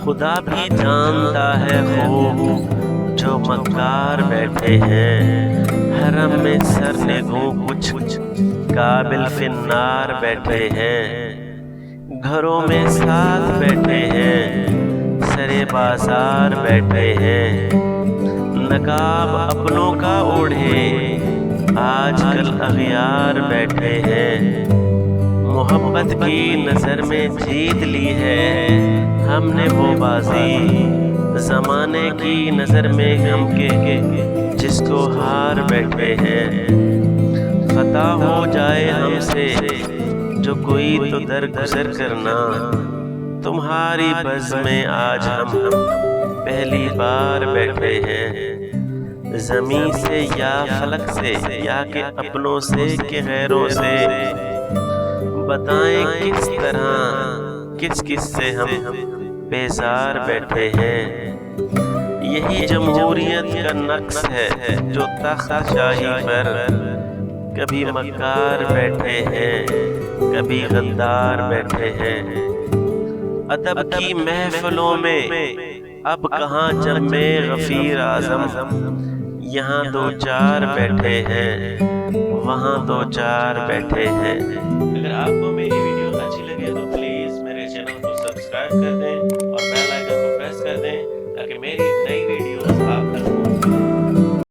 خدا بھی جانتا ہے خوب جو مکار بیٹھے ہیں، حرم میں سر نگوں کچھ قابل فنار بیٹھے ہیں، گھروں میں ساتھ بیٹھے ہیں، سرے بازار بیٹھے ہیں، نقاب اپنوں کا اوڑھے آج کل اغیار بیٹھے ہیں، محبت کی نظر میں جیت لی ہے ہم نے وہ بازی، زمانے کی نظر میں ہم کے جس کو ہار بیٹھے ہیں، خطا ہو جائے ہم سے جو کوئی تو درگزر کرنا، تمہاری بز میں آج ہم پہلی بار بیٹھے ہیں، زمین سے یا فلک سے یا کہ اپنوں سے کہ غیروں سے، بتائیں کس طرح کس سے ہم بیزار بیٹھے ہیں، یہی جمہوریت کا نقص ہے جو تخت شاہی پر کبھی مکار بیٹھے ہیں کبھی غدار بیٹھے ہیں، ادب کی محفلوں میں اب کہاں جمے غفیر اعظم، یہاں دو چار بیٹھے ہیں وہاں دو چار بیٹھے ہیں۔ اگر آپ کو میری ویڈیو اچھی لگے تو پلیز میرے چینل کو سبسکرائب کر دیں اور بیل آئیکن کو پریس کر دیں تاکہ میری